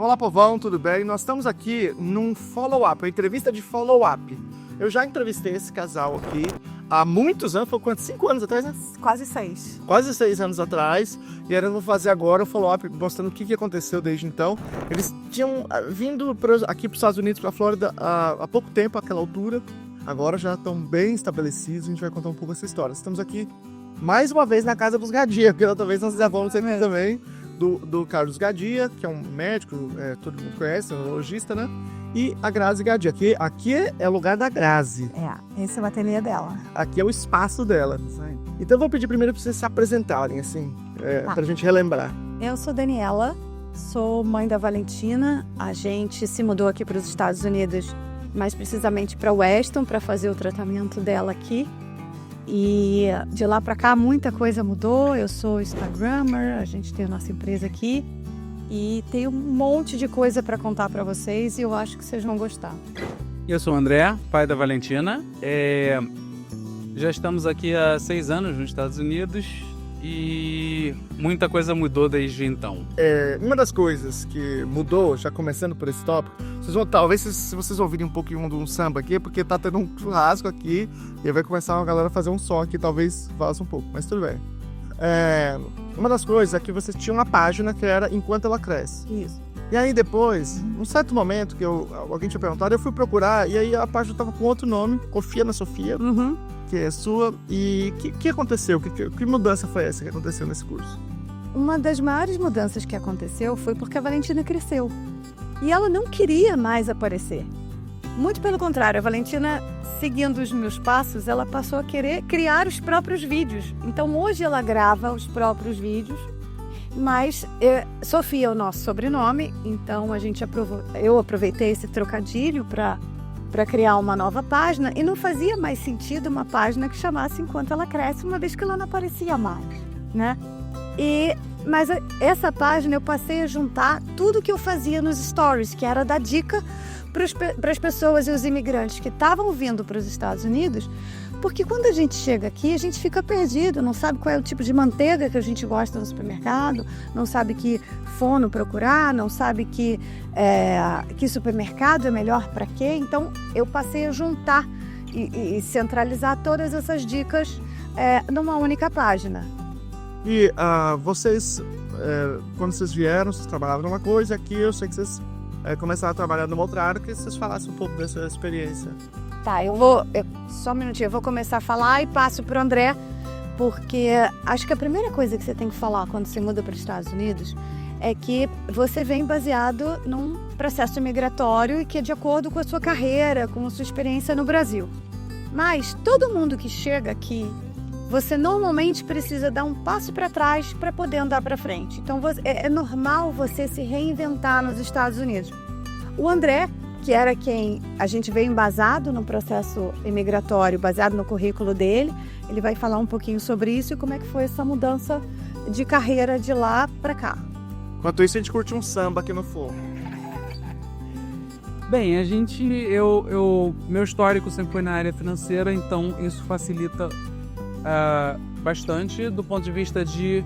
Olá, povão, tudo bem? Nós estamos aqui num follow-up, uma entrevista de follow-up. Eu já entrevistei esse casal aqui há muitos anos, foi quantos? 5 anos atrás, né? Quase 6. Quase 6 anos atrás. E eu vou fazer agora o follow-up, mostrando o que aconteceu desde então. Eles tinham vindo aqui para os Estados Unidos, para a Flórida, há pouco tempo, àquela altura. Agora já estão bem estabelecidos, a gente vai contar um pouco essa história. Estamos aqui mais uma vez na casa dos Gadia, porque outra vez nós já vamos aqui também do Carlos Gadia, que é um médico, todo mundo conhece, um neurologista, né? E a Grazi Gadia. Aqui é o lugar da Grazi. Esse é o ateliê dela. Aqui é o espaço dela. Então eu vou pedir primeiro para vocês se apresentarem, assim, pra gente relembrar. Eu sou Daniela, sou mãe da Valentina. A gente se mudou aqui para os Estados Unidos, mais precisamente para Weston, para fazer o tratamento dela aqui. E de lá para cá muita coisa mudou. Eu sou Instagrammer, a gente tem a nossa empresa aqui. E tem um monte de coisa para contar para vocês e eu acho que vocês vão gostar. Eu sou o André, pai da Valentina. Já estamos aqui há 6 anos nos Estados Unidos e muita coisa mudou desde então. Uma das coisas que mudou, já começando por esse tópico, vocês vão, talvez se vocês ouvirem um pouquinho de um samba aqui, é porque tá tendo um churrasco aqui e vai começar uma galera a fazer um som aqui, talvez vaza um pouco, mas tudo bem. Uma das coisas é que vocês tinham uma página que era Enquanto Ela Cresce. Isso. E aí depois, num certo momento que alguém tinha perguntado, eu fui procurar e aí a página estava com outro nome, Confia na Sofia, que é sua. E o que aconteceu? Que mudança foi essa que aconteceu nesse curso? Uma das maiores mudanças que aconteceu foi porque a Valentina cresceu. E ela não queria mais aparecer. Muito pelo contrário, a Valentina, seguindo os meus passos, ela passou a querer criar os próprios vídeos. Então hoje ela grava os próprios vídeos, mas Sofia é o nosso sobrenome, então eu aproveitei esse trocadilho para criar uma nova página e não fazia mais sentido uma página que chamasse Enquanto Ela Cresce, uma vez que ela não aparecia mais, né? Mas essa página eu passei a juntar tudo que eu fazia nos stories, que era dar dica para as pessoas e os imigrantes que estavam vindo para os Estados Unidos, porque quando a gente chega aqui, a gente fica perdido, não sabe qual é o tipo de manteiga que a gente gosta no supermercado, não sabe que fono procurar, não sabe que supermercado é melhor para quê. Então, eu passei a juntar e centralizar todas essas dicas numa única página. E vocês, quando vocês vieram, vocês trabalhavam numa coisa, aqui eu sei que vocês começaram a trabalhar numa outra área, que vocês falassem um pouco dessa experiência. Tá, só um minutinho, eu vou começar a falar e passo para o André, porque acho que a primeira coisa que você tem que falar quando você muda para os Estados Unidos é que você vem baseado num processo migratório e que é de acordo com a sua carreira, com a sua experiência no Brasil. Mas todo mundo que chega aqui, você normalmente precisa dar um passo para trás para poder andar para frente. Então é normal você se reinventar nos Estados Unidos. O André, que era quem a gente veio embasado no processo imigratório, baseado no currículo dele, ele vai falar um pouquinho sobre isso e como é que foi essa mudança de carreira de lá para cá. Enquanto isso, a gente curte um samba aqui no fogo. Bem, meu histórico sempre foi na área financeira, então isso facilita bastante do ponto de vista de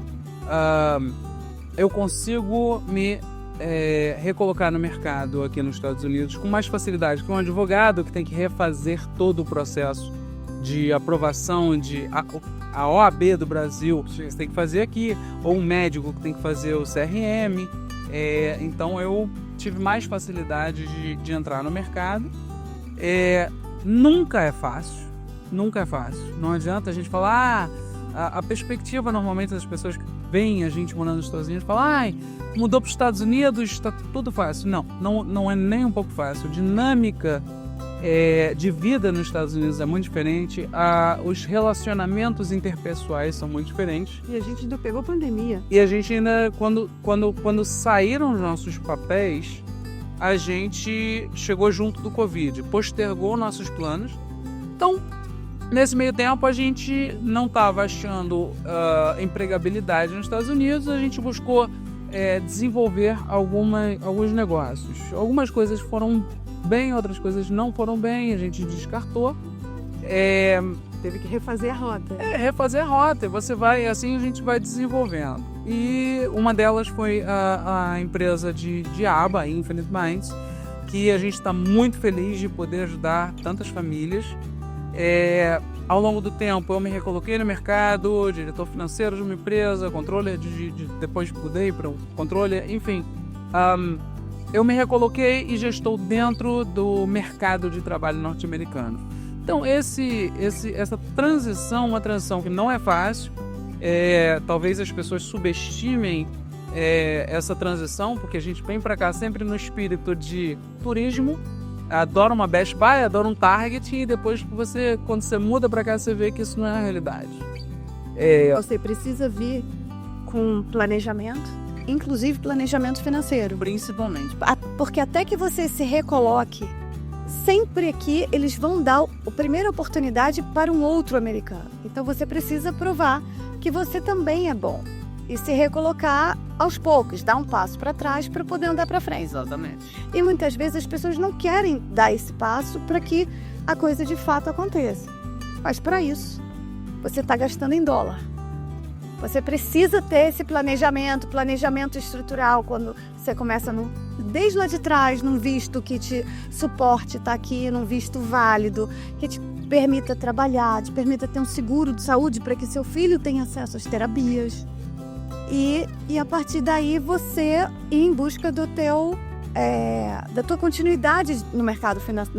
eu consigo me recolocar no mercado aqui nos Estados Unidos com mais facilidade que um advogado que tem que refazer todo o processo de aprovação de a OAB do Brasil, você tem que fazer aqui, ou um médico que tem que fazer o CRM. Então eu tive mais facilidade de entrar no mercado. Nunca é fácil. Não adianta a gente falar, a perspectiva normalmente das pessoas que veem a gente morando nos Estados Unidos falam, mudou para os Estados Unidos, está tudo fácil. Não é nem um pouco fácil. A dinâmica de vida nos Estados Unidos é muito diferente, os relacionamentos interpessoais são muito diferentes. E a gente ainda pegou pandemia. E a gente ainda, quando saíram os nossos papéis, a gente chegou junto do Covid, postergou nossos planos. Então, nesse meio tempo, a gente não estava achando empregabilidade nos Estados Unidos, a gente buscou desenvolver alguns negócios. Algumas coisas foram bem, outras coisas não foram bem, a gente descartou. teve que refazer a rota. Refazer a rota, você vai, assim a gente vai desenvolvendo. E uma delas foi a empresa de aba, a Infinite Minds, que a gente está muito feliz de poder ajudar tantas famílias. Ao longo do tempo eu me recoloquei no mercado, diretor financeiro de uma empresa, controller, depois mudei para um controller, enfim. Eu me recoloquei e já estou dentro do mercado de trabalho norte-americano. Então essa transição, uma transição que não é fácil, talvez as pessoas subestimem essa transição, porque a gente vem para cá sempre no espírito de turismo, adora uma Best Buy, adora um Target, e depois quando você muda para cá, você vê que isso não é a realidade. Você precisa vir com planejamento, inclusive planejamento financeiro. Principalmente. Porque até que você se recoloque, sempre aqui eles vão dar a primeira oportunidade para um outro americano. Então você precisa provar que você também é bom. E se recolocar aos poucos, dar um passo para trás para poder andar para frente. Exatamente. E muitas vezes as pessoas não querem dar esse passo para que a coisa de fato aconteça. Mas para isso, você está gastando em dólar. Você precisa ter esse planejamento estrutural, quando você começa desde lá de trás, num visto que te suporte estar aqui, num visto válido, que te permita trabalhar, te permita ter um seguro de saúde para que seu filho tenha acesso às terapias. E a partir daí você ir em busca da tua continuidade no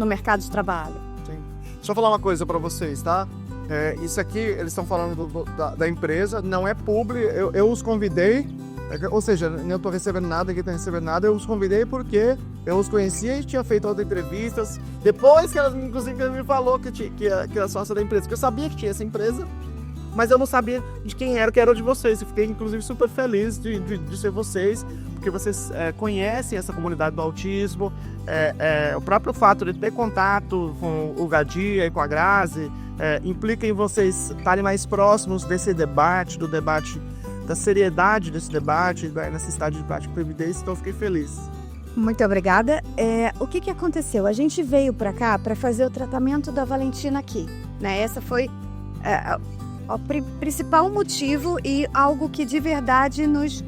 mercado de trabalho. Sim. Deixa eu falar uma coisa para vocês, tá? Isso aqui, eles estão falando da empresa, não é publi, eu os convidei, ou seja, não estou recebendo nada, ninguém está recebendo nada, eu os convidei porque eu os conhecia e tinha feito outras entrevistas, depois que ela, inclusive, me falou que era sócia da empresa, que eu sabia que tinha essa empresa, mas eu não sabia de quem era, que era de vocês. Eu fiquei, inclusive, super feliz de ser vocês, porque vocês conhecem essa comunidade do autismo. O próprio fato de ter contato com o Gadia e com a Grazi implica em vocês estarem mais próximos desse debate, da seriedade desse debate, da necessidade de prática de previdência. Então, eu fiquei feliz. Muito obrigada. O que aconteceu? A gente veio para cá para fazer o tratamento da Valentina aqui, né? Essa foi o principal motivo e algo que de verdade nos...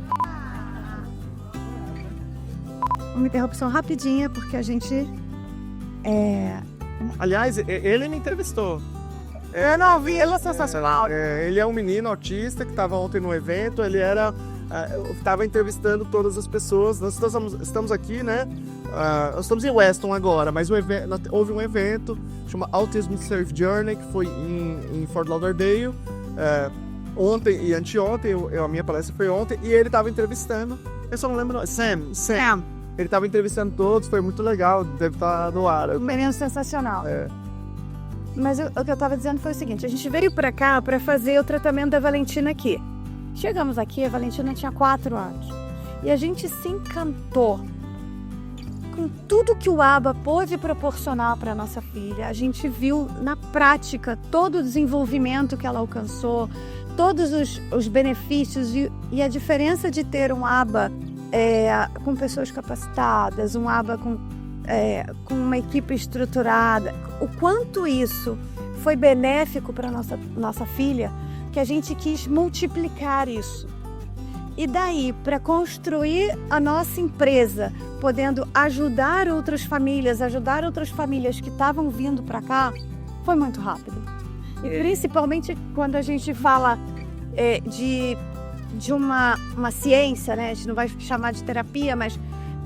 Uma interrupção rapidinha, porque a gente... Aliás, ele me entrevistou. Não, vi, ele é sensacional. Ele é um menino autista que estava ontem no evento, ele estava entrevistando todas as pessoas. Nós estamos aqui, né? Nós estamos em Weston agora, mas houve um evento, chama Autism Safe Journey, que foi em Fort Lauderdale, ontem e anteontem, a minha palestra foi ontem, e ele estava entrevistando, eu só não lembro, Sam. Ele estava entrevistando todos, foi muito legal, deve estar no ar. Um menino sensacional. Mas o que eu estava dizendo foi o seguinte, a gente veio para cá para fazer o tratamento da Valentina aqui. Chegamos aqui, a Valentina tinha 4 anos, e a gente se encantou com tudo que o ABA pôde proporcionar para nossa filha. A gente viu na prática todo o desenvolvimento que ela alcançou, todos os benefícios e a diferença de ter um ABA com pessoas capacitadas, um ABA com uma equipe estruturada, o quanto isso foi benéfico para nossa filha, que a gente quis multiplicar isso. E daí, para construir a nossa empresa, podendo ajudar outras famílias que estavam vindo para cá, foi muito rápido. E principalmente quando a gente fala de uma ciência, né? A gente não vai chamar de terapia, mas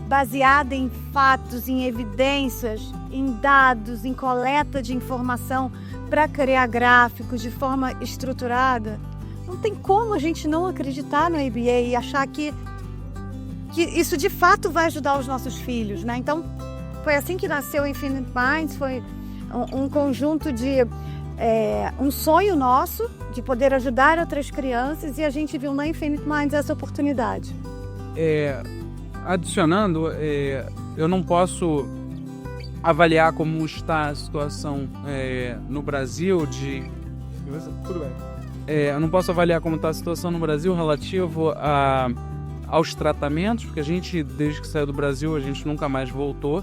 baseada em fatos, em evidências, em dados, em coleta de informação para criar gráficos de forma estruturada. Não tem como a gente não acreditar no ABA e achar que isso de fato vai ajudar os nossos filhos, né? Então, foi assim que nasceu o Infinite Minds, foi um conjunto de... um sonho nosso de poder ajudar outras crianças, e a gente viu na Infinite Minds essa oportunidade. Adicionando, eu não posso avaliar como está a situação no Brasil Tudo bem. eu não posso avaliar como está a situação no Brasil relativo aos tratamentos, porque a gente, desde que saiu do Brasil, a gente nunca mais voltou,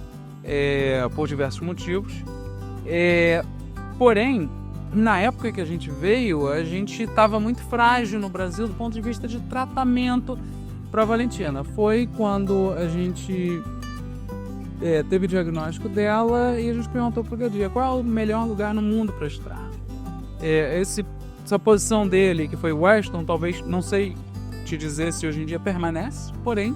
por diversos motivos. Porém, na época que a gente veio, a gente estava muito frágil no Brasil do ponto de vista de tratamento para a Valentina. Foi quando a gente teve o diagnóstico dela e a gente perguntou para o Gadia qual é o melhor lugar no mundo para estar. Essa posição dele, que foi Weston, talvez, não sei te dizer se hoje em dia permanece, porém,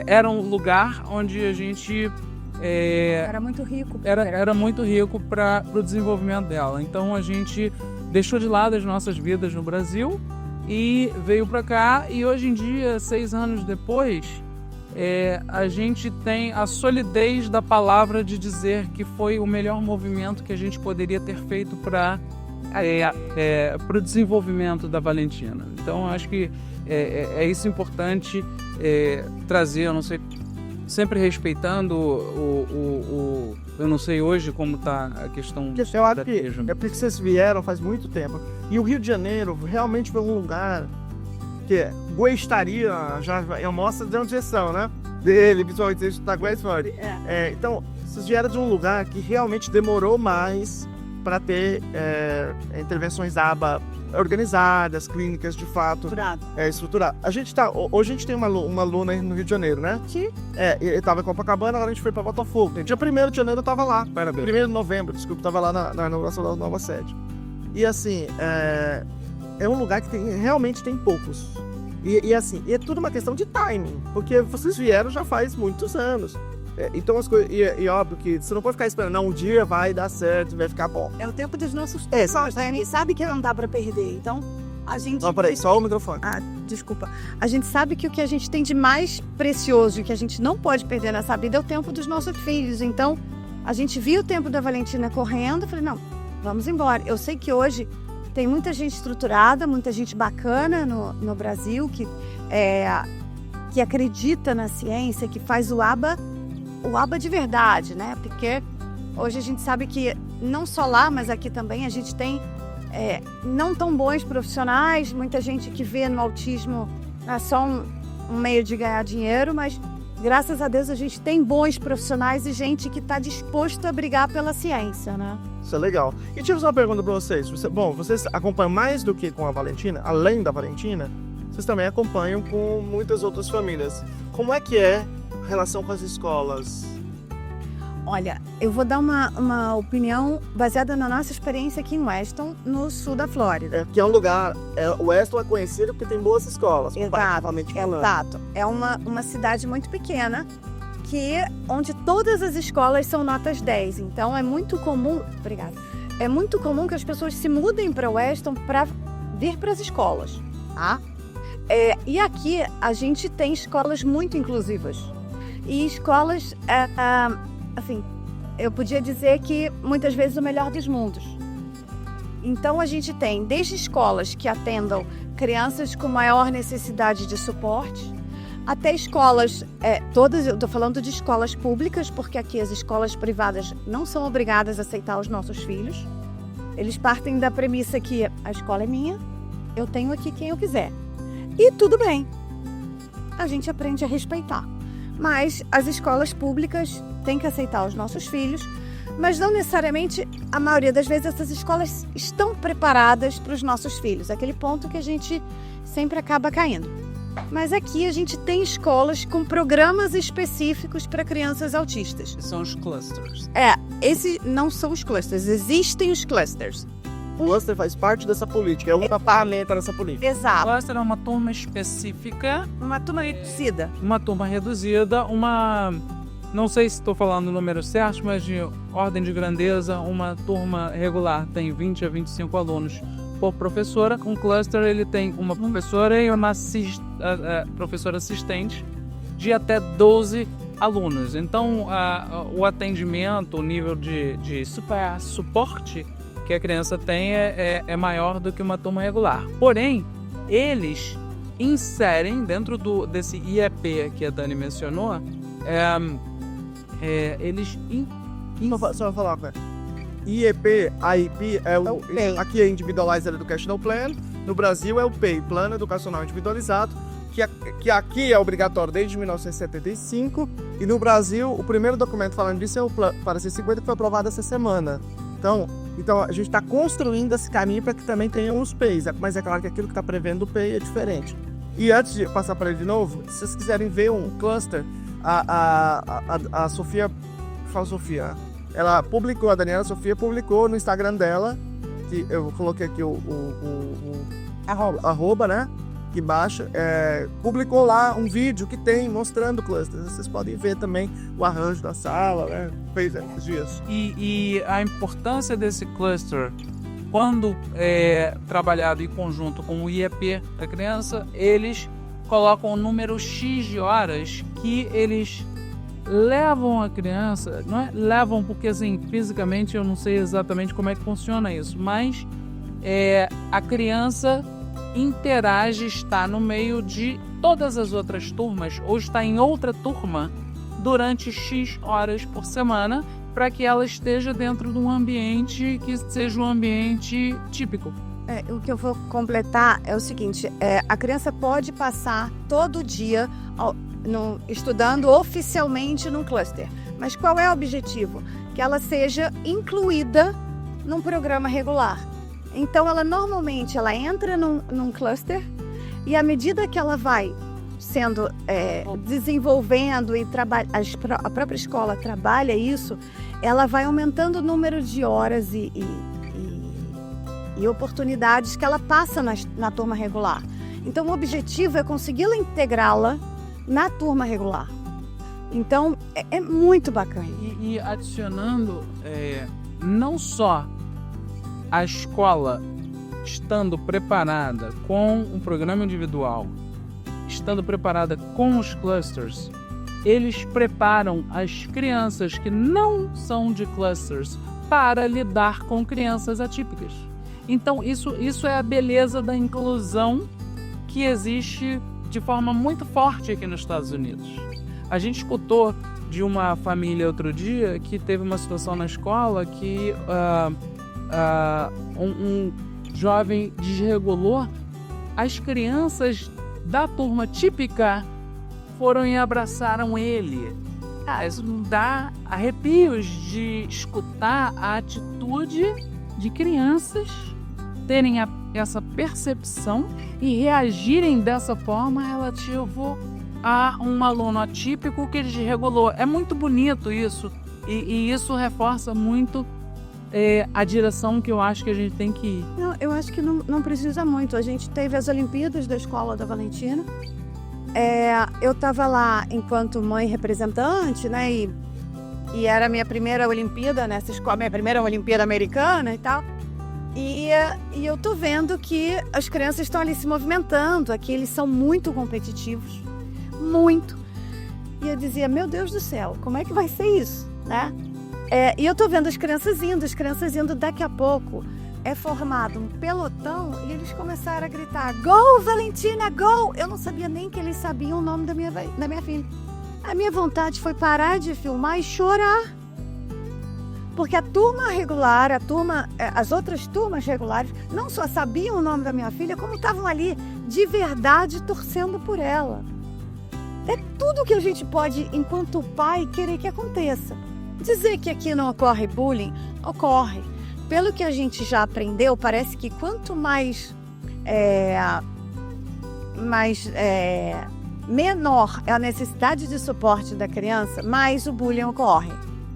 era um lugar onde a gente... Era muito rico. Era muito rico para o desenvolvimento dela. Então a gente deixou de lado as nossas vidas no Brasil e veio para cá. E hoje em dia, 6 anos depois, a gente tem a solidez da palavra de dizer que foi o melhor movimento que a gente poderia ter feito para o desenvolvimimento da Valentina. Então acho que é isso importante trazer, eu não sei, sempre respeitando eu não sei hoje como está a questão Eu acho que é porque vocês vieram faz muito tempo. E o Rio de Janeiro realmente foi um lugar que gostaria, já mostra de onde são, né? Dele, visualmente, da Graceland. Então, vocês vieram de um lugar que realmente demorou mais para ter intervenções ABA organizadas, clínicas de fato estruturadas. Hoje a gente tem uma aluna no Rio de Janeiro, né? Sim. Ele estava em Copacabana, agora a gente foi para Botafogo. Dia 1º de janeiro eu estava lá. 1º de novembro, desculpa, estava lá na inauguração da nova sede. E assim, é um lugar que realmente tem poucos. E assim, é tudo uma questão de timing, porque vocês vieram já faz muitos anos. Então as coisas. E óbvio que você não pode ficar esperando, não, um dia vai dar certo, vai ficar bom. É o tempo dos nossos pais, né? E sabe que não dá pra perder. Então, a gente. Não, peraí, só o microfone. Desculpa. A gente sabe que o que a gente tem de mais precioso e que a gente não pode perder nessa vida é o tempo dos nossos filhos. Então, a gente viu o tempo da Valentina correndo e falei, não, vamos embora. Eu sei que hoje tem muita gente estruturada, muita gente bacana no Brasil que acredita na ciência, que faz o ABA de verdade, né? Porque hoje a gente sabe que não só lá, mas aqui também a gente tem não tão bons profissionais, muita gente que vê no autismo só um meio de ganhar dinheiro, mas graças a Deus a gente tem bons profissionais e gente que está disposto a brigar pela ciência, né? Isso é legal. E tive uma pergunta para vocês. Vocês acompanham mais do que com a Valentina, além da Valentina, vocês também acompanham com muitas outras famílias. Como é que é a relação com as escolas? Olha, eu vou dar uma opinião baseada na nossa experiência aqui em Weston, no sul da Flórida. Que é um lugar... o Weston é conhecido porque tem boas escolas. Exato. É uma cidade muito pequena, onde todas as escolas são notas 10. Então é muito comum... Obrigada. É muito comum que as pessoas se mudem para Weston para vir para as escolas. Tá? E aqui a gente tem escolas muito inclusivas. E escolas... assim, eu podia dizer que muitas vezes o melhor dos mundos. Então a gente tem desde escolas que atendam crianças com maior necessidade de suporte, até escolas, todas, eu estou falando de escolas públicas, porque aqui as escolas privadas não são obrigadas a aceitar os nossos filhos. Eles partem da premissa que a escola é minha, eu tenho aqui quem eu quiser. E tudo bem, a gente aprende a respeitar. Mas as escolas públicas têm que aceitar os nossos filhos, mas não necessariamente, a maioria das vezes, essas escolas estão preparadas para os nossos filhos. Aquele ponto que a gente sempre acaba caindo. Mas aqui a gente tem escolas com programas específicos para crianças autistas. São os clusters. Esses não são os clusters, existem os clusters. O cluster faz parte dessa política, é uma ferramenta dessa política. Exato. O cluster é uma turma específica. Uma turma reduzida. Uma turma reduzida, não sei se estou falando o número certo, mas de ordem de grandeza, uma turma regular tem 20 a 25 alunos por professora. Um cluster ele tem uma professora e uma professora assistente de até 12 alunos. Então, o atendimento, o nível de suporte que a criança tem é maior do que uma turma regular. Porém, eles inserem dentro desse IEP que a Dani mencionou, eles... Só falar uma coisa. IEP, AIP, aqui é Individualized Educational Plan, no Brasil é o PEI, Plano Educacional Individualizado, que aqui é obrigatório desde 1975, e no Brasil o primeiro documento falando disso é o Plano para C50, que foi aprovado essa semana. Então a gente está construindo esse caminho para que também tenham os PEIs, mas é claro que aquilo que está prevendo o PEI é diferente. E antes de passar para ele de novo, se vocês quiserem ver um cluster, a Sofia, fala Sofia, ela publicou, a Daniela Sofia publicou no Instagram dela, que eu coloquei aqui o arroba, né? Que baixa, publicou lá um vídeo que tem mostrando clusters. Vocês podem ver também o arranjo da sala, né? Fez esses dias. E a importância desse cluster, quando trabalhado em conjunto com o IEP da criança, eles colocam um número X de horas que eles levam a criança, não é levam porque assim, fisicamente eu não sei exatamente como é que funciona isso, mas a criança interage, está no meio de todas as outras turmas ou está em outra turma durante X horas por semana para que ela esteja dentro de um ambiente que seja um ambiente típico. O que eu vou completar é o seguinte, a criança pode passar todo dia estudando oficialmente num cluster, mas qual é o objetivo? Que ela seja incluída num programa regular. Então, normalmente ela entra num cluster e à medida que ela vai sendo desenvolvendo e a própria escola trabalha isso, ela vai aumentando o número de horas e oportunidades que ela passa na turma regular. Então, o objetivo é consegui-la integrá-la na turma regular. Então, é muito bacana. E adicionando, não só a escola estando preparada com um programa individual, estando preparada com os clusters, eles preparam as crianças que não são de clusters para lidar com crianças atípicas. Então, isso é a beleza da inclusão que existe de forma muito forte aqui nos Estados Unidos. A gente escutou de uma família outro dia que teve uma situação na escola que um jovem desregulou, as crianças da turma típica foram e abraçaram ele. Isso dá arrepios de escutar a atitude de crianças terem essa percepção e reagirem dessa forma relativo a um aluno atípico que ele desregulou. É muito bonito isso e isso reforça muito a direção que eu acho que a gente tem que ir. Não, eu acho que não precisa muito. A gente teve as Olimpíadas da Escola da Valentina. Eu estava lá enquanto mãe representante, né? E era a minha primeira Olimpíada nessa escola, minha primeira Olimpíada americana e tal. E eu tô vendo que as crianças estão ali se movimentando, aqui eles são muito competitivos, muito. E eu dizia, meu Deus do céu, como é que vai ser isso, né? E eu tô vendo as crianças indo, daqui a pouco é formado um pelotão e eles começaram a gritar, Gol, Valentina, gol! Eu não sabia nem que eles sabiam o nome da minha filha. A minha vontade foi parar de filmar e chorar. Porque a turma regular, as outras turmas regulares, não só sabiam o nome da minha filha, como estavam ali de verdade torcendo por ela. É tudo que a gente pode, enquanto pai, querer que aconteça. Dizer que aqui não ocorre bullying, ocorre. Pelo que a gente já aprendeu, parece que quanto menor é a necessidade de suporte da criança, mais o bullying ocorre,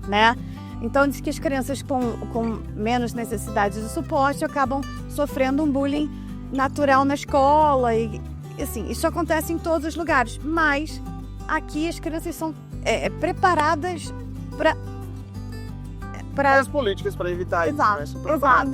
né? Então, diz que as crianças com menos necessidade de suporte acabam sofrendo um bullying natural na escola. E assim, isso acontece em todos os lugares. Mas aqui as crianças são preparadas para as políticas para evitar isso. Exato.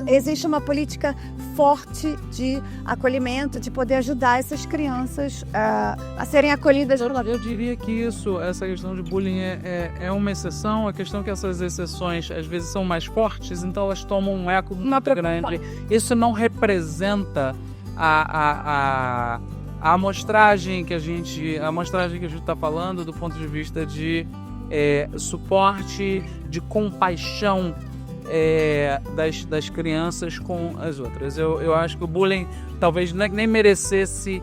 Existe uma política forte de acolhimento, de poder ajudar essas crianças a serem acolhidas. Eu diria que essa questão de bullying é uma exceção. A questão é que essas exceções às vezes são mais fortes, então elas tomam um eco muito grande. Isso não representa a amostragem que a gente está falando do ponto de vista de suporte, de compaixão das crianças com as outras. Eu acho que o bullying talvez nem merecesse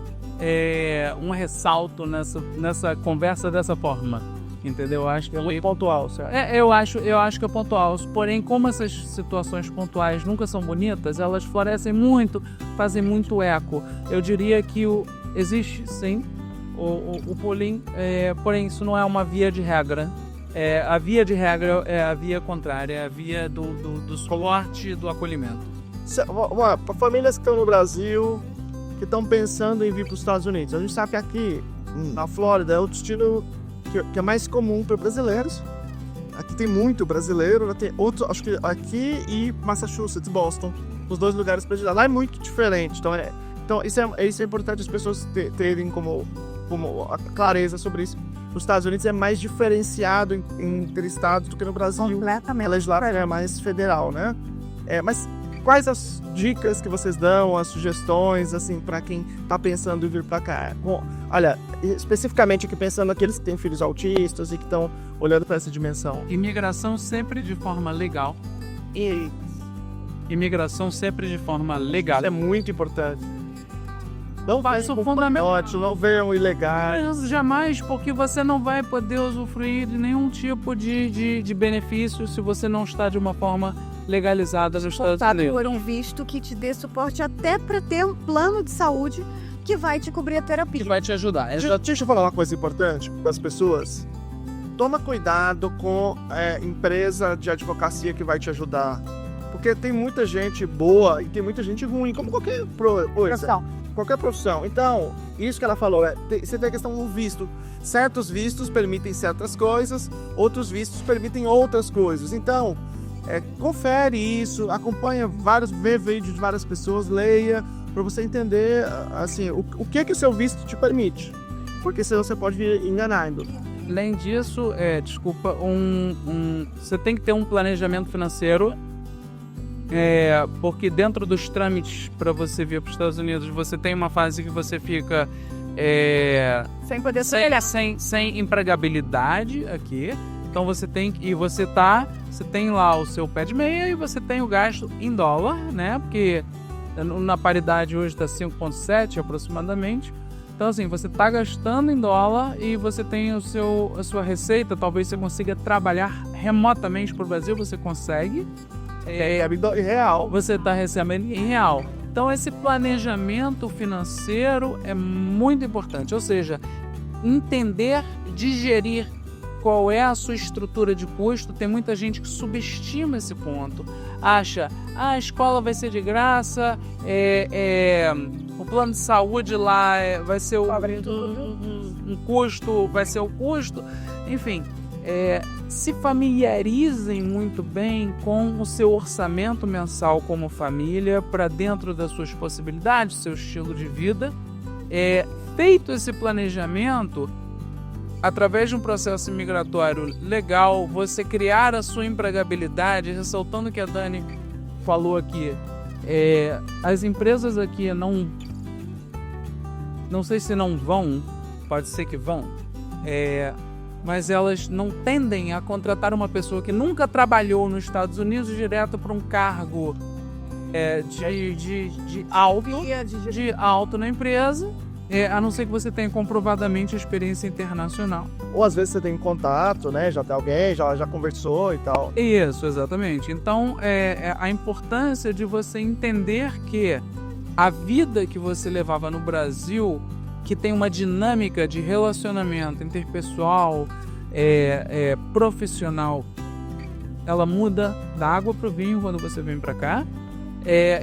um ressalto nessa conversa dessa forma. entendeu? Eu acho que Muito pontual, certo? eu acho que é pontual. Porém, como essas situações pontuais nunca são bonitas, elas florescem muito, fazem muito eco. Eu diria que existe, sim, o bullying, porém isso não é uma via de regra. A via de regra é a via contrária, é a via do suporte e do acolhimento. Para famílias que estão no Brasil, que estão pensando em vir para os Estados Unidos, a gente sabe que aqui na Flórida é o destino que é mais comum para brasileiros. Aqui tem muito brasileiro, tem outros, acho que aqui e Massachusetts, Boston, os 2 lugares para lá é muito diferente. Então isso é importante as pessoas terem como a clareza sobre isso. Nos Estados Unidos é mais diferenciado entre estados do que no Brasil. Completamente. A legislação é mais federal, né? Mas quais as dicas que vocês dão, as sugestões, assim, para quem está pensando em vir para cá? Bom, olha, especificamente aqui pensando naqueles que têm filhos autistas e que estão olhando para essa dimensão. Imigração sempre de forma legal. Imigração sempre de forma legal. Isso é muito importante. Não vai Isso é fundamental. não venham ilegais. Jamais, porque você não vai poder usufruir de nenhum tipo de benefício se você não está de uma forma legalizada nos Estados Unidos. Por um visto que te dê suporte até para ter um plano de saúde que vai te cobrir a terapia. Que vai te ajudar. Deixa eu falar uma coisa importante para as pessoas. Toma cuidado com empresa de advocacia que vai te ajudar. Porque tem muita gente boa e tem muita gente ruim, como qualquer coisa. Qualquer profissão. Então, isso que ela falou, você tem a questão do visto. Certos vistos permitem certas coisas, outros vistos permitem outras coisas. Então, confere isso, acompanha vê vídeos de várias pessoas, leia, para você entender assim, o que o seu visto te permite. Porque senão você pode vir enganado. Além disso, você tem que ter um planejamento financeiro. Porque dentro dos trâmites para você vir para os Estados Unidos, você tem uma fase que você fica Sem poder sem empregabilidade aqui. Então você tem lá o seu pé de meia e você tem o gasto em dólar, né? Porque na paridade hoje está 5,7 aproximadamente. Então assim, você está gastando em dólar e você tem a sua receita. Talvez você consiga trabalhar remotamente para o Brasil, você consegue. Em real. Você está recebendo em real. Então esse planejamento financeiro é muito importante, ou seja, entender, digerir qual é a sua estrutura de custo. Tem muita gente que subestima esse ponto, acha, a escola vai ser de graça, o plano de saúde lá vai ser um custo, vai ser o custo, enfim. Se familiarizem muito bem com o seu orçamento mensal como família, para dentro das suas possibilidades, seu estilo de vida. Feito esse planejamento, através de um processo imigratório legal, você criar a sua empregabilidade, ressaltando o que a Dani falou aqui. As empresas aqui não sei se não vão, pode ser que vão, mas elas não tendem a contratar uma pessoa que nunca trabalhou nos Estados Unidos direto para um cargo de alto na empresa, a não ser que você tenha comprovadamente experiência internacional. Ou às vezes você tem contato, né? Já tem alguém, já conversou e tal. Isso, exatamente. Então, a importância de você entender que a vida que você levava no Brasil, que tem uma dinâmica de relacionamento interpessoal, profissional, ela muda da água para o vinho quando você vem para cá.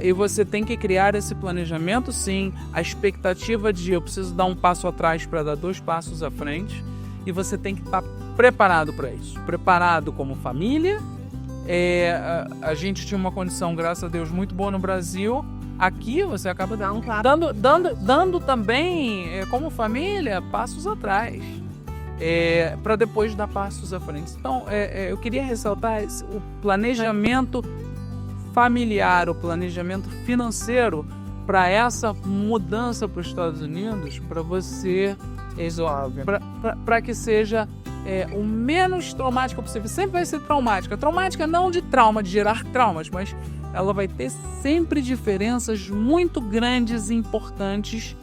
E você tem que criar esse planejamento, sim, a expectativa de eu preciso dar um passo atrás para dar 2 passos à frente, e você tem que estar preparado para isso, preparado como família. A gente tinha uma condição, graças a Deus, muito boa no Brasil. Aqui você acaba dando também, como família, passos atrás, para depois dar passos à frente. Então, eu queria ressaltar o planejamento familiar, o planejamento financeiro para essa mudança para os Estados Unidos, para você, para que seja o menos traumática possível. Sempre vai ser traumática. Traumática não de trauma, de gerar traumas, mas ela vai ter sempre diferenças muito grandes e importantes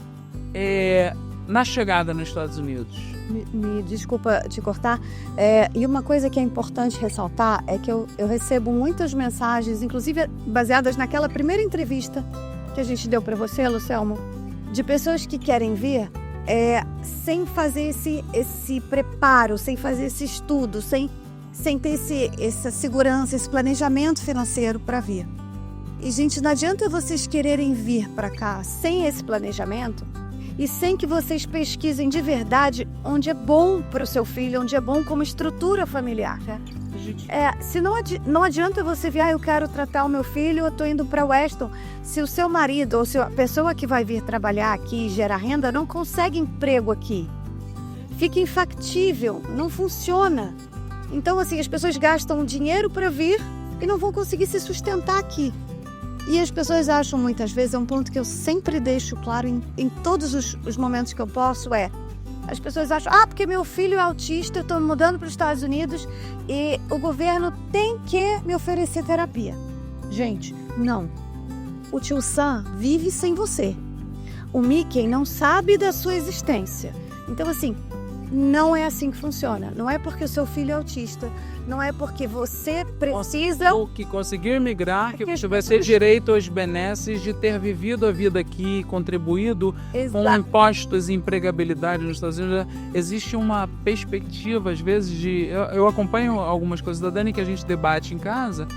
na chegada nos Estados Unidos. Me desculpa te cortar. E uma coisa que é importante ressaltar é que eu recebo muitas mensagens, inclusive baseadas naquela primeira entrevista que a gente deu para você, Lucelmo, de pessoas que querem vir sem fazer esse preparo, sem fazer esse estudo, sem ter essa segurança, esse planejamento financeiro para vir. E, gente, não adianta vocês quererem vir para cá sem esse planejamento e sem que vocês pesquisem de verdade onde é bom para o seu filho, onde é bom como estrutura familiar. Se não adianta você vir, eu quero tratar o meu filho, eu estou indo para Weston. Se o seu marido ou se a pessoa que vai vir trabalhar aqui e gerar renda não consegue emprego aqui, fica infactível, não funciona. Então, assim, as pessoas gastam dinheiro para vir e não vão conseguir se sustentar aqui. E as pessoas acham muitas vezes, é um ponto que eu sempre deixo claro em todos os momentos que eu posso, as pessoas acham, porque meu filho é autista, eu estou me mudando para os Estados Unidos e o governo tem que me oferecer terapia. Gente, não. O tio Sam vive sem você. O Mickey não sabe da sua existência. Então, assim, não é assim que funciona. Não é porque o seu filho é autista, não é porque você precisa... Ou que conseguir migrar, que você vai ter direito aos benesses de ter vivido a vida aqui, contribuído com impostos e empregabilidade nos Estados Unidos. Existe uma perspectiva, às vezes, de... Eu acompanho algumas coisas da Dani que a gente debate em casa,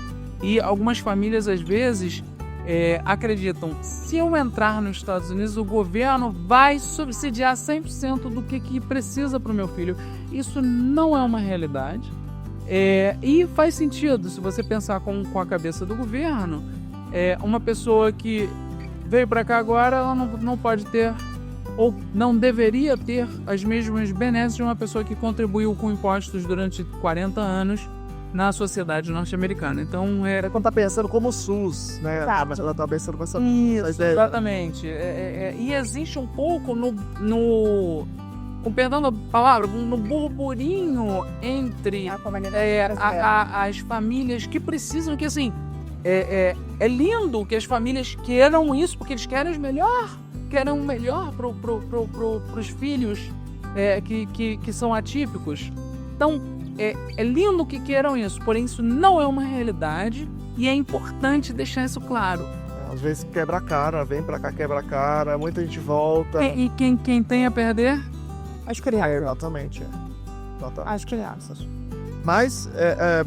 e algumas famílias, às vezes... acreditam, se eu entrar nos Estados Unidos, o governo vai subsidiar 100% do que precisa para o meu filho. Isso não é uma realidade. E faz sentido, se você pensar com a cabeça do governo, uma pessoa que veio para cá agora, ela não pode ter, ou não deveria ter, as mesmas benesses de uma pessoa que contribuiu com impostos durante 40 anos na sociedade norte-americana. Então, quando tá pensando como o SUS, né? Mas ela tá pensando com essa... Isso, exatamente. E existe um pouco com perdão da palavra, no burburinho entre as famílias que precisam, que assim, é lindo que as famílias queiram isso, porque eles querem o melhor pros filhos que são atípicos. Então, é lindo que queiram isso, porém isso não é uma realidade e é importante deixar isso claro. Às vezes quebra a cara, vem pra cá, quebra a cara, muita gente volta. E quem tem a perder? As crianças. Exatamente. As crianças. Mas,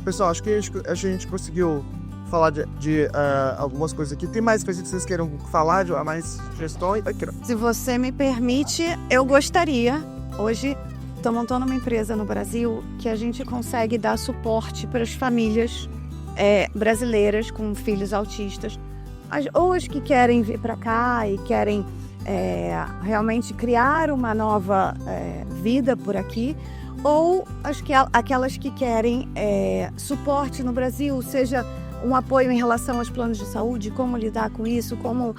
pessoal, acho que a gente conseguiu falar de algumas coisas aqui. Tem mais coisas que vocês queiram falar, mais sugestões? Aqui, se você me permite, eu gostaria, hoje... Estou montando uma empresa no Brasil que a gente consegue dar suporte para as famílias brasileiras com filhos autistas, ou as que querem vir para cá e querem realmente criar uma nova vida por aqui, ou aquelas que querem suporte no Brasil, seja um apoio em relação aos planos de saúde, como lidar com isso, como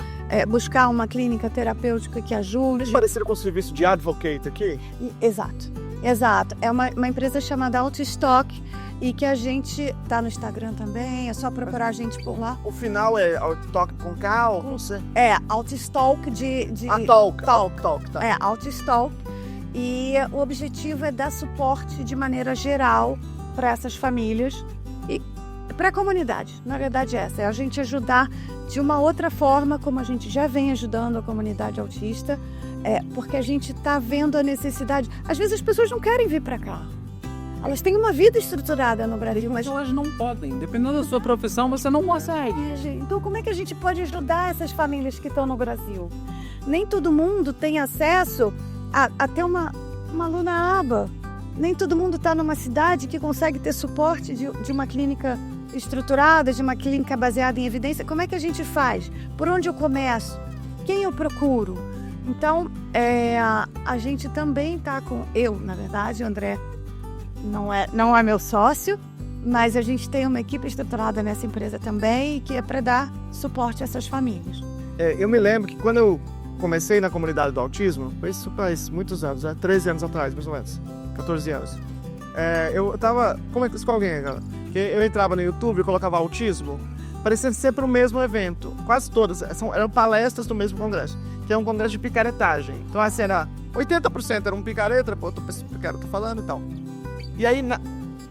buscar uma clínica terapêutica que ajude. Parecido com o serviço de advocate aqui? Exato. É uma empresa chamada Altistock e que a gente está no Instagram também, é só procurar a gente por lá. O final é Altistock com K ou com C? Altistock de... Talk. Tá. Altistock. E o objetivo é dar suporte de maneira geral para essas famílias e para a comunidade. Na verdade, é a gente ajudar de uma outra forma, como a gente já vem ajudando a comunidade autista, porque a gente está vendo a necessidade. Às vezes as pessoas não querem vir para cá. Elas têm uma vida estruturada no Brasil, mas elas não podem. Dependendo da sua profissão, você não consegue. Então, como é que a gente pode ajudar essas famílias que estão no Brasil? Nem todo mundo tem acesso a ter uma Luna Aba. Nem todo mundo está numa cidade que consegue ter suporte de uma clínica estruturada, de uma clínica baseada em evidência. Como é que a gente faz? Por onde eu começo? Quem eu procuro? Então, a gente também está na verdade, o André não é meu sócio, mas a gente tem uma equipe estruturada nessa empresa também, que é para dar suporte a essas famílias. Eu me lembro que quando eu comecei na comunidade do autismo, isso faz muitos anos, 13 anos atrás, mais ou menos, 14 anos. Eu tava, como é que isso com alguém, cara? Eu entrava no YouTube e colocava autismo, parecia sempre o mesmo evento, quase todas, eram palestras do mesmo congresso, que é um congresso de picaretagem. Então assim, era 80% era um picareta, outra picareta falando e tal. E aí,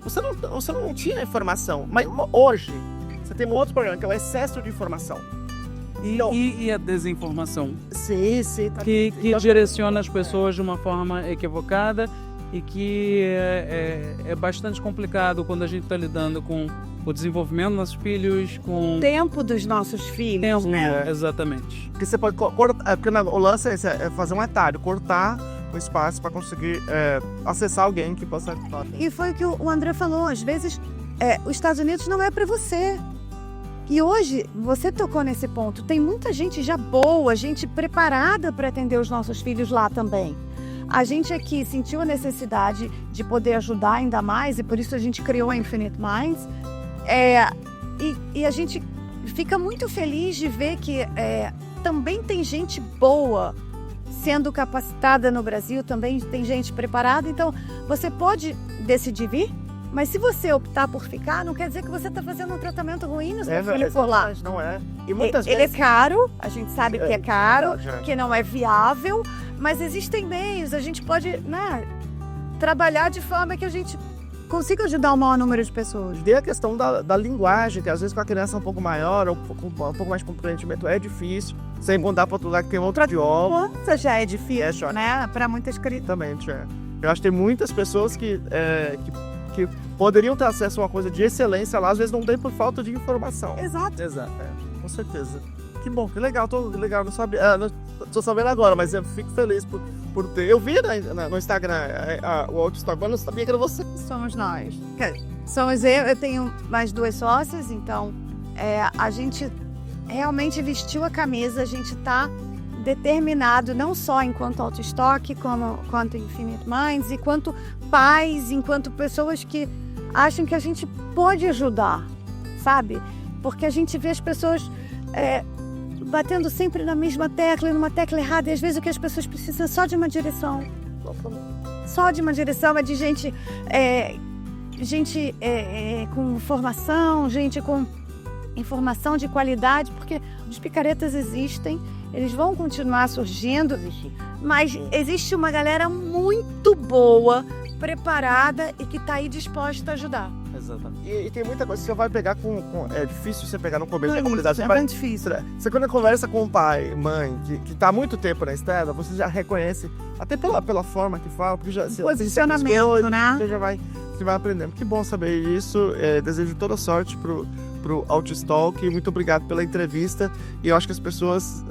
você não tinha informação. Mas hoje, você tem um outro problema, que é o excesso de informação. E a desinformação, Sim. que direciona as pessoas de uma forma equivocada e que é bastante complicado quando a gente está lidando com o desenvolvimento dos nossos filhos, com O tempo dos nossos filhos, tempo, né? Exatamente. Porque você pode cortar, porque o lance é esse, é fazer um atalho, cortar o espaço para conseguir acessar alguém que possa... E foi o que o André falou, às vezes os Estados Unidos não é para você. E hoje, você tocou nesse ponto, tem muita gente já boa, gente preparada para atender os nossos filhos lá também. A gente aqui sentiu a necessidade de poder ajudar ainda mais, e por isso a gente criou a Infinite Minds. E a gente fica muito feliz de ver que também tem gente boa sendo capacitada no Brasil, também tem gente preparada. Então, você pode decidir vir, mas se você optar por ficar, não quer dizer que você está fazendo um tratamento ruim no seu filho por lá. Não é. E muitas Ele vezes... é caro, a gente sabe que é caro, verdade, que não é viável, mas existem meios, a gente pode, né, trabalhar de forma que a gente consiga ajudar o maior número de pessoas. Tem a questão da linguagem, que às vezes com a criança um pouco maior, ou um pouco mais de compreendimento, é difícil. Sem mudar para outro lugar que tem outro idioma. Nossa, já é difícil, né, para muitas crianças. Exatamente, Eu acho que tem muitas pessoas que poderiam ter acesso a uma coisa de excelência lá, às vezes não tem por falta de informação. Exato. Com certeza. Que bom, que legal, não sabia, não tô sabendo agora, mas eu fico feliz por ter. Eu vi no Instagram o Outstock, mas não sabia que era você. Somos nós. Somos eu tenho mais 2 sócias, então a gente realmente vestiu a camisa, a gente está determinado, não só enquanto Outstock, quanto Infinite Minds, e quanto pais, enquanto pessoas que acham que a gente pode ajudar, sabe? Porque a gente vê as pessoas batendo sempre na mesma tecla, numa tecla errada, e às vezes o que as pessoas precisam é só de uma direção. Só de uma direção, é de gente com formação, gente com informação de qualidade, porque os picaretas existem, eles vão continuar surgindo, mas existe uma galera muito boa, preparada e que está aí disposta a ajudar. Exatamente. E tem muita coisa que você vai pegar é difícil você pegar no começo da Muito, comunidade. é Você bem difícil. Você quando conversa com o pai, mãe, que tá há muito tempo na estrada, você já reconhece, até pela forma que fala, porque já... Posicionamento, né? Você vai aprendendo. Que bom saber isso. Desejo toda sorte pro Outstock. Muito obrigado pela entrevista. E eu acho que as pessoas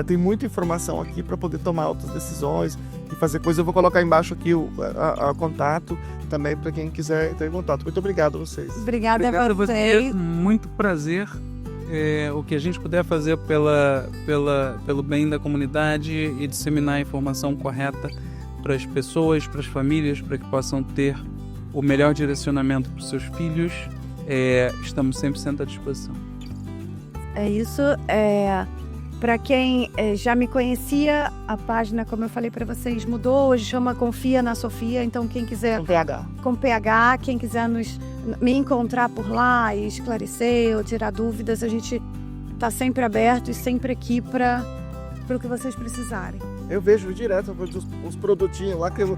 têm muita informação aqui para poder tomar outras decisões e fazer coisas. Eu vou colocar embaixo aqui o contato também para quem quiser ter contato. Muito obrigado a vocês. Obrigada Obrigado a a você. vocês. Muito prazer. O que a gente puder fazer pelo bem da comunidade e disseminar a informação correta para as pessoas, para as famílias, para que possam ter o melhor direcionamento para os seus filhos, estamos sempre à disposição. É isso. Para quem já me conhecia, a página, como eu falei para vocês, mudou. Hoje chama Confia na Sofia. Então, quem quiser... Com PH. Quem quiser me encontrar por lá e esclarecer ou tirar dúvidas, a gente está sempre aberto e sempre aqui para o que vocês precisarem. Eu vejo direto os produtinhos lá que eu...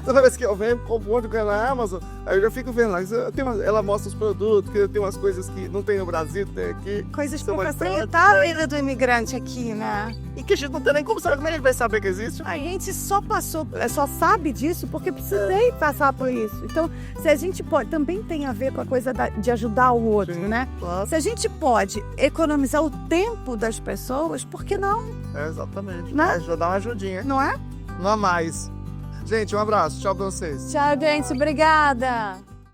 Toda vez que eu venho, compro outro coisa na Amazon, aí eu já fico vendo lá. Ela mostra os produtos, que tem umas coisas que não tem no Brasil, tem aqui. Coisas São para mais facilitar a vida do imigrante aqui, né? E que a gente não tem nem como saber, como é que ele vai saber que existe? A gente só sabe disso porque precisei passar por isso. Então, se a gente pode, também tem a ver com a coisa de ajudar o outro, Sim, né? claro. Se a gente pode economizar o tempo das pessoas, por que não? Exatamente. Né? Já dá uma ajudinha. Não é? Não há mais. Gente, um abraço. Tchau pra vocês. Tchau, gente. Obrigada.